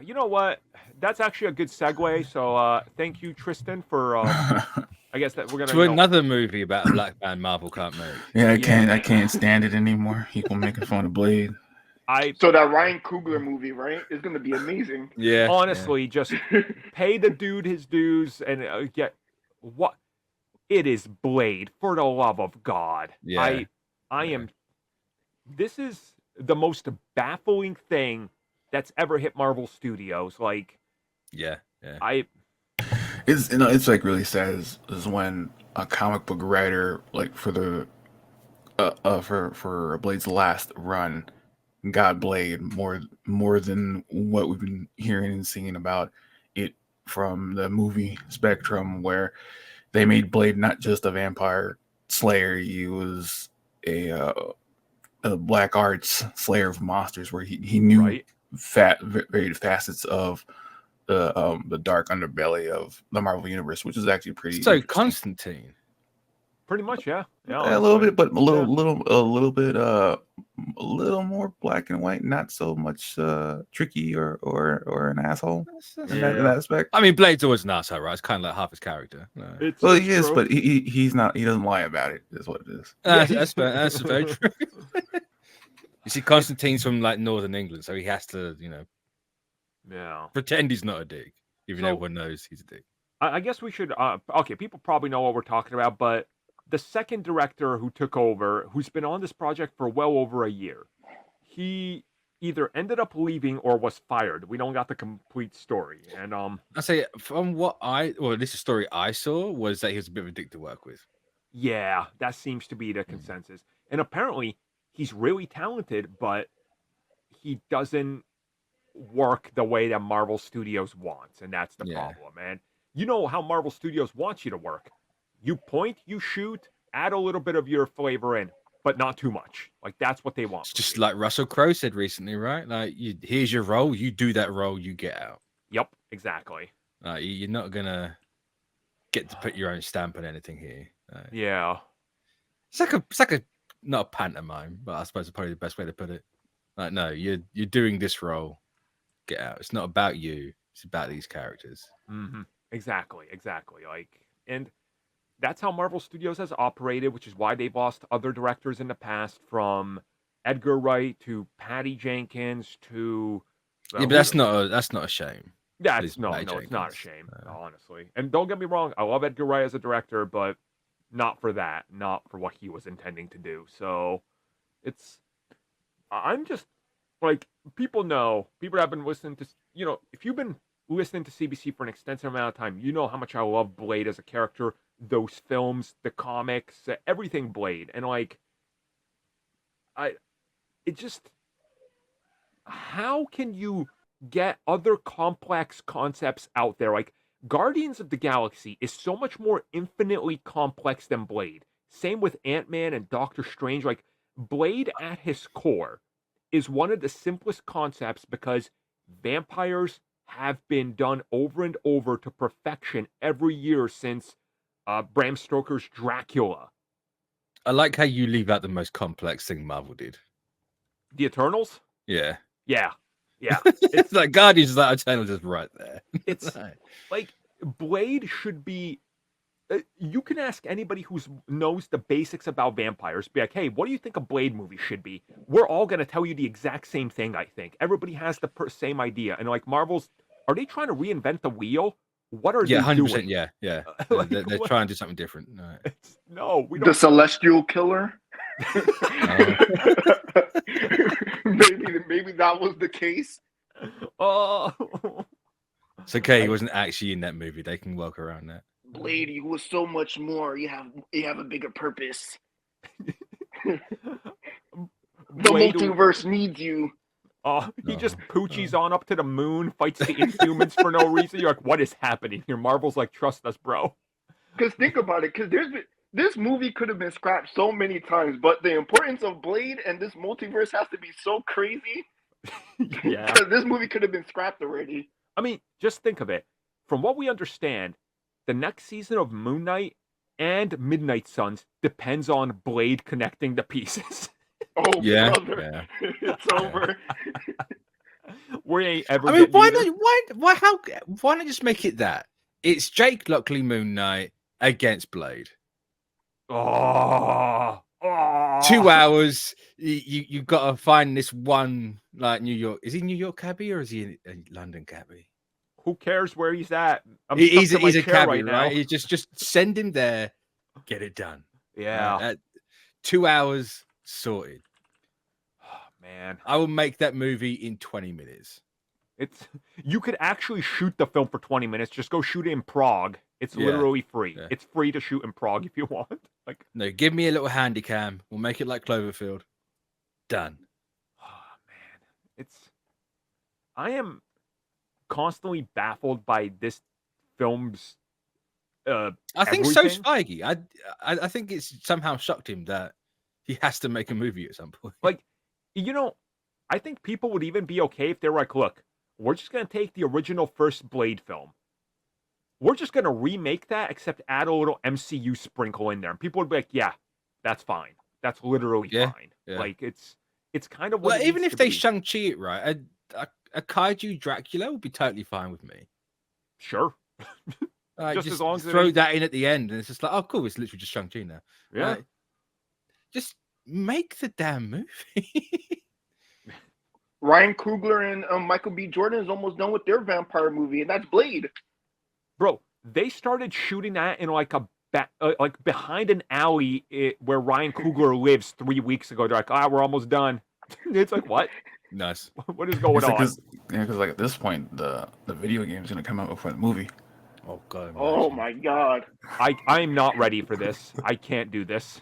You know what? That's actually a good segue. So thank you, Tristan, for I guess that we're gonna, To another movie about a black man Marvel can't make. Yeah, I yeah. can't stand it anymore. People making fun of Blade. I So that Ryan Coogler movie, right, is gonna be amazing. Yeah. honestly just pay the dude his dues and get what it is. Blade, for the love of God. Yeah. I am. This is the most baffling thing that's ever hit Marvel Studios. Like Yeah. Yeah. I It's like really sad is when a comic book writer like for Blade's last run got Blade more than what we've been hearing and seeing about it from the movie Spectrum, where they made Blade not just a vampire slayer, he was a black arts slayer of monsters, where he knew right. varied facets of the dark underbelly of the Marvel universe, which is actually pretty So interesting. Constantine. Pretty much, yeah. A little Honestly. bit, but a Yeah. little more black and white, not so much tricky or an asshole in that Yeah. aspect. I mean, Blade's always an asshole, right? It's kind of like half his character. No. Well, It's he is, true. but he's not. He doesn't lie about it. Is what it is. That's very true. You see, Constantine's from like northern England, so he has to, Yeah. pretend he's not a dick, even though So- everyone knows he's a dick. I guess we should. Okay, people probably know what we're talking about, but the second director who took over, who's been on this project for well over a year, he either ended up leaving or was fired. We don't got the complete story, and I say, from what this is a story I saw, was that he was a bit of a dick to work with. yeah, that seems to be the consensus. And apparently, he's really talented, but he doesn't work the way that Marvel Studios wants, and that's the Yeah. problem. And you know how Marvel Studios wants you to work. You point, you shoot, add a little bit of your flavor in, but not too much. Like that's what they want. It's just like Russell Crowe said recently, right? Like, here's your role, you do that role, you get out. Yep, exactly. You're not gonna get to put your own stamp on anything here. Yeah. It's like a not a pantomime, but I suppose it's probably the best way to put it. Like, no, you're doing this role, get out. It's not about you. It's about these characters. Mm-hmm. Exactly. Like, and that's how Marvel Studios has operated, which is why they've lost other directors in the past, from Edgar Wright to Patty Jenkins to. Yeah, but that's not a shame. That's Patty no, it's not a Jenkins. shame, honestly. And don't get me wrong, I love Edgar Wright as a director, but not for that, not for what he was intending to do. So I'm just like, people have been listening to, if you've been listening to CBC for an extensive amount of time, you know how much I love Blade as a character, those films, the comics, everything Blade. And like, how can you get other complex concepts out there? Like, Guardians of the Galaxy is so much more infinitely complex than Blade. Same with Ant-Man and Doctor Strange. Like, Blade at his core is one of the simplest concepts because vampires have been done over and over to perfection every year since Bram Stoker's Dracula. I like how you leave out the most complex thing Marvel did. The Eternals? Yeah. Yeah. It's like Guardians of that Eternal just right there. It's like, Blade should be. You can ask anybody who knows the basics about vampires, be like, hey, what do you think a Blade movie should be? We're all going to tell you the exact same thing, I think. Everybody has the same idea. And like, Marvel's, are they trying to reinvent the wheel? What are they 100%, doing? yeah. Like, they're trying to do something different. No. No, we The don't. Celestial Killer. maybe that was the case. Oh. It's okay. He wasn't actually in that movie. They can work around that. Blade, you was so much more. You have a bigger purpose. The Blade, multiverse needs you. he just poochies on up to the moon, fights the Inhumans for no reason. You're like, what is happening here? Marvel's like, trust us, bro. Because think about it. Because this movie could have been scrapped so many times, but the importance of Blade and this multiverse has to be so crazy. Yeah. Because this movie could have been scrapped already. I mean, just think of it. From what we understand, the next season of Moon Knight and Midnight Suns depends on Blade connecting the pieces. Oh, Yeah. brother. Yeah. It's over. We ain't ever. I mean, getting either. why not just make it that? It's Jake Lockley Moon Knight against Blade. Oh, 2 hours. You got to find this one, like, New York. Is he New York cabbie or is he a London cabbie? Who cares where he's at? I'm He's stuck in my a chair cabbie, right now. You just send him there, get it done. Yeah. 2 hours sorted. Oh, man, I will make that movie in 20 minutes. You could actually shoot the film for 20 minutes. Just go shoot it in Prague. It's Yeah, literally free. yeah. It's free to shoot in Prague if you want. Like, No, give me a little handy cam. We'll make it like Cloverfield. Done. oh man, I am constantly baffled by this film's I think so's everything. Feige. I think it's somehow shocked him that he has to make a movie at some point. Like, I think people would even be okay if they're like, look, we're just gonna take the original first Blade film. We're just gonna remake that, except add a little MCU sprinkle in there, and people would be like, "Yeah, that's fine. That's literally fine." Yeah. Like it's kind of what. Well, even needs if to they be. Shang-Chi it right, a kaiju Dracula would be totally fine with me. Sure, just as long as it throw ain't- that in at the end, and it's just like, oh, cool, it's literally just Shang-Chi now. yeah. Like, just make the damn movie. Ryan Coogler and Michael B. Jordan is almost done with their vampire movie, and that's Blade. Bro, they started shooting that in like like behind an alley where Ryan Coogler lives 3 weeks ago. They're like, we're almost done. It's like, what? Nice. What is going on? Because like at this point, the video game is gonna come out before the movie. Oh god. Oh imagine. my god. I am not ready for this. I can't do this.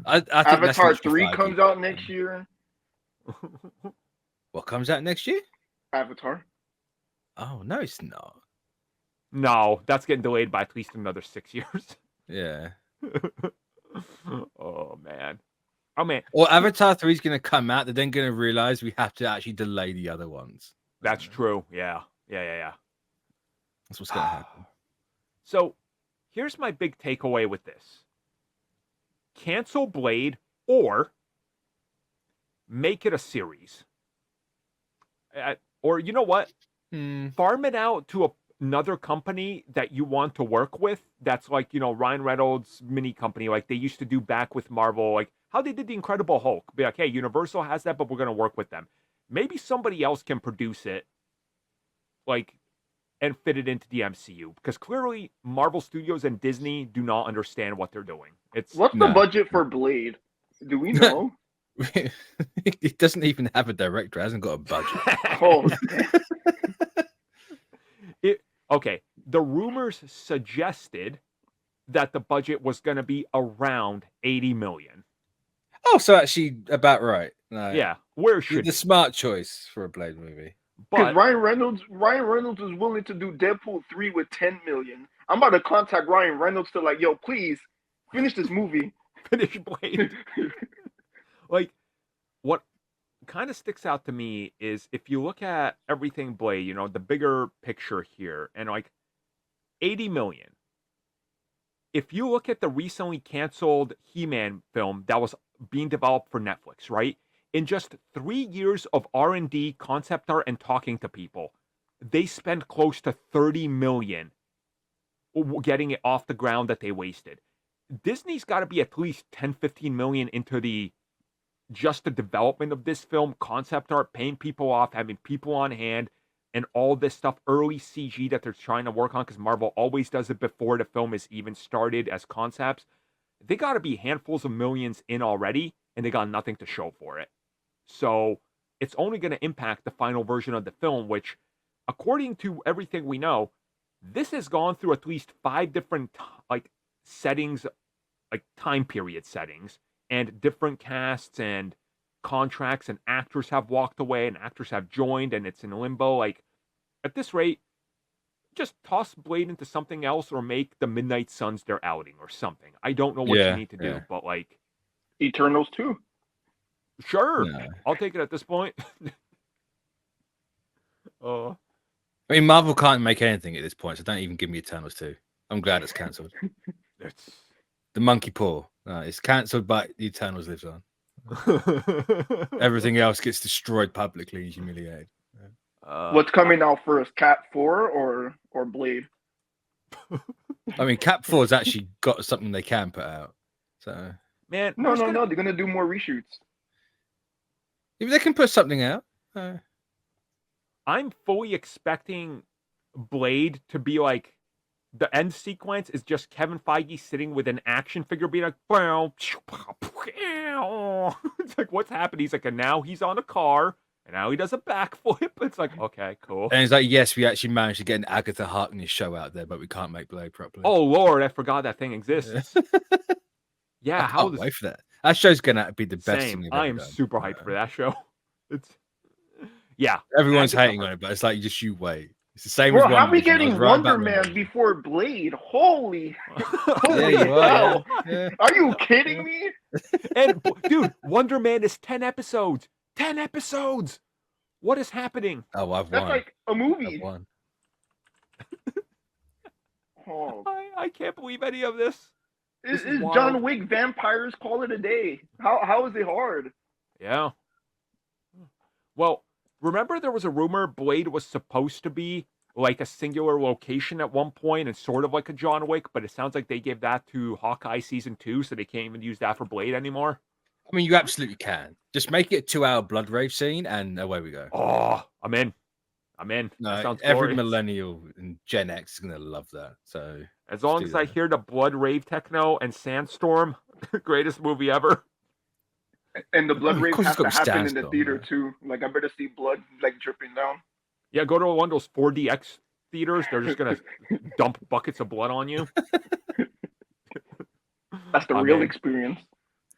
I think that's Avatar literally 3 Feige. comes out next year. What comes out next year? Avatar. Oh no, it's not. No, that's getting delayed by at least another 6 years. Yeah. Oh man. Oh man, Or Avatar 3 is going to come out. They're then going to realize we have to actually delay the other ones. that's true. Yeah. That's what's going to happen. So, here's my big takeaway with this. Cancel Blade or make it a series. Or you know what? Farm it out to another company that you want to work with. That's like, Ryan Reynolds' mini company, like they used to do back with Marvel, like how they did the Incredible Hulk. Be like, hey, Universal has that, but we're going to work with them. Maybe somebody else can produce it, like, and fit it into the MCU. Because clearly, Marvel Studios and Disney do not understand what they're doing. What's the budget for Blade? Do we know? It doesn't even have a director. It hasn't got a budget. Oh, okay. The rumors suggested that the budget was going to be around $80 million. Oh, so actually about right. No, Yeah, where should the smart choice for a Blade movie. because but Ryan Reynolds is willing to do Deadpool 3 with 10 million. I'm about to contact Ryan Reynolds to like, yo, please finish this movie. finish Blade. Like, what kind of sticks out to me is if you look at everything Blade, the bigger picture here, and like 80 million. If you look at the recently canceled He-Man film that was being developed for Netflix, right? In just 3 years of R&D, concept art, and talking to people, they spent close to 30 million getting it off the ground that they wasted. Disney's got to be at least 10, 15 million into just the development of this film, concept art, paying people off, having people on hand, and all this stuff, early CG that they're trying to work on, because Marvel always does it before the film is even started as concepts. They got to be handfuls of millions in already, and they got nothing to show for it. So it's only going to impact the final version of the film, which, according to everything we know, this has gone through at least 5 different settings, like time period settings, and different casts and contracts, and actors have walked away and actors have joined, and it's in limbo. Like, at this rate, just toss Blade into something else or make the Midnight Suns their outing or something. I don't know what you need to do, but like Eternals 2. Sure, No. I'll take it at this point. I mean, Marvel can't make anything at this point, so don't even give me Eternals 2. I'm glad it's cancelled. It's The Monkey Paw. It's cancelled, but the Eternals lives on. Everything else gets destroyed publicly and humiliated. What's coming out first, Cat 4 or Blade? I mean, Cap 4's actually got something they can put out. So Man, No, they're gonna do more reshoots. if they can put something out, I'm fully expecting Blade to be like the end sequence is just Kevin Feige sitting with an action figure being like, "Bow, it's like, what's happened? He's like, and now he's on a car, and now he does a backflip. It's like, okay, cool. and it's like, yes, we actually managed to get an Agatha Harkness show out there, but we can't make Blade properly. Oh Lord, I forgot that thing exists. Yeah, I how can't wait for that. That show's gonna be the best same. thing they've I ever am done. super hyped for that show. It's Everyone's Agatha hating on it, but it's like just you wait. It's the same Bro, as how we WandaVision. I was getting right Wonder about Man that. before Blade? Holy, Yeah, holy you are. hell! Yeah. Are you kidding me? And dude, Wonder Man is 10 episodes. 10 episodes. What is happening? Oh, I've That's won. like a I've movie. won. Oh, I can't believe any of this. is is wild. John Wick vampires? Call it a day. How is it hard? Yeah. Well, remember there was a rumor Blade was supposed to be like a singular location at one point and sort of like a John Wick, but it sounds like they gave that to Hawkeye season 2, so they can't even use that for Blade anymore. I mean, you absolutely can. Just make it a 2-hour blood rave scene, and away we go. Oh, I'm in. That No, sounds every glorious. millennial and Gen X is gonna love that. So As long do as I that. hear the blood rave techno and Sandstorm, greatest movie ever. And the blood Of rave course has it's to got happen in the Sandstorm, theater yeah. too. Like I better see blood like dripping down. Yeah, go to one of those 4DX theaters. They're just gonna dump buckets of blood on you. That's the I'm real in. experience.